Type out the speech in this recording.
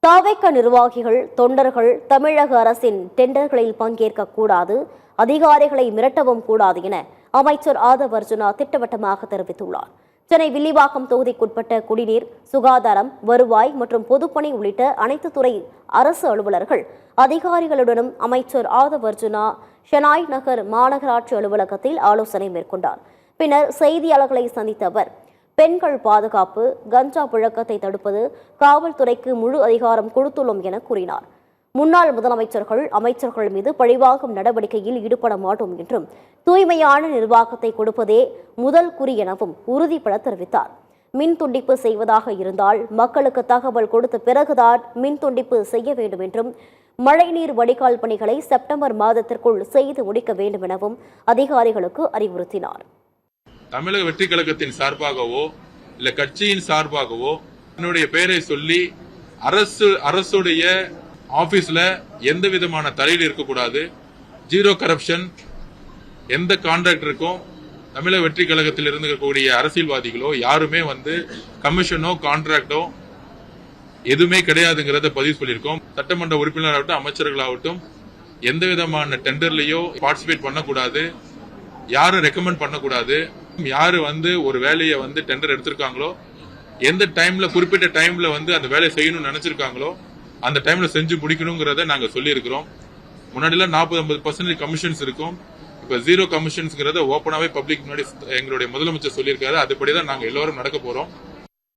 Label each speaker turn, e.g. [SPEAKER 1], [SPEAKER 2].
[SPEAKER 1] தாவேக நிர்வாகிகள் தொண்டர்கள் தமிழக அரசின் டெண்டர்களில் பங்கேற்கக்கூடாது, அதிகாரிகளை மிரட்டவும் கூடாது என அமைச்சர் ஆதவ் அர்ஜுனா திட்டவட்டமாக தெரிவித்துள்ளார். சென்னை வில்லிவாக்கம் தொகுதிக்குட்பட்ட குடிநீர், சுகாதாரம், வருவாய் மற்றும் பொதுப்பணி உள்ளிட்ட அனைத்து துறை அரசு அலுவலர்கள் அதிகாரிகளுடனும் அமைச்சர் ஆதவ் அர்ஜுனா ஷெனாய் நகர் மாநகராட்சி அலுவலகத்தில் ஆலோசனை மேற்கொண்டார். பின்னர் செய்தியாளர்களை சந்தித்த அவர், பெண்கள் பாதுகாப்பு, கஞ்சா புழக்கத்தை தடுப்பது காவல்துறைக்கு முழு அதிகாரம் கொடுத்துள்ளோம் என கூறினார். முன்னாள் முதலமைச்சர்கள், அமைச்சர்கள் மீது பழிவாங்கும் நடவடிக்கையில் ஈடுபட மாட்டோம் என்றும், தூய்மையான நிர்வாகத்தை கொடுப்பதே முதல் குறி எனவும் உறுதிபட தெரிவித்தார். மின் துண்டிப்பு செய்வதாக இருந்தால் மக்களுக்கு தகவல் கொடுத்த பிறகுதான் மின் துண்டிப்பு செய்ய வேண்டும் என்றும், மழைநீர் வடிகால் பணிகளை செப்டம்பர் மாதத்திற்குள் செய்து முடிக்க வேண்டும் எனவும் அதிகாரிகளுக்கு அறிவுறுத்தினார்.
[SPEAKER 2] தமிழக வெற்றி கழகத்தின் சார்பாகவோ இல்ல கட்சியின் சார்பாகவோ என்னுடைய பெயரை சொல்லி அரசுடைய ஆபீஸ்ல எந்த விதமான தலையீடு இருக்கக்கூடாது. Zero corruption. எந்த கான்ட்ராக்டருக்கும் தமிழக வெற்றி கழகத்தில் இருக்கக்கூடிய அரசியல்வாதிகளோ யாருமே கமிஷனோ கான்ட்ராக்டோ எதுவுமே கிடையாதுங்கிறத பதிவு சொல்லியிருக்கோம். சட்டமன்ற உறுப்பினராகட்டும், அமைச்சர்களாகட்டும் எந்த விதமான டெண்டர்லயோ பார்ட்டிசிபேட் பண்ணக்கூடாது, யாரும் ரெக்கமெண்ட் பண்ணக்கூடாது. யாரு ஒரு வேலையை டெண்டர் எடுத்திருக்காங்களோ, எந்த டைம்ல குறிப்பிட்ட டைம்ல அந்த வேலையை செய்யணும்னு நினைச்சிருக்காங்களோ அந்த டைம்ல செஞ்சு முடிக்கணுங்கிறத நாங்க சொல்லி இருக்கிறோம். முன்னாடிலாம் 40-50% கமிஷன்ஸ் இருக்கும். இப்ப ஜீரோ கமிஷன்ஸ்ங்கிறத ஓப்பனாவே பப்ளிக் முன்னாடி எங்களுடைய முதலமைச்சர் சொல்லியிருக்காரு. அதுபடிதான் நாங்க எல்லாரும் நடக்க போறோம்.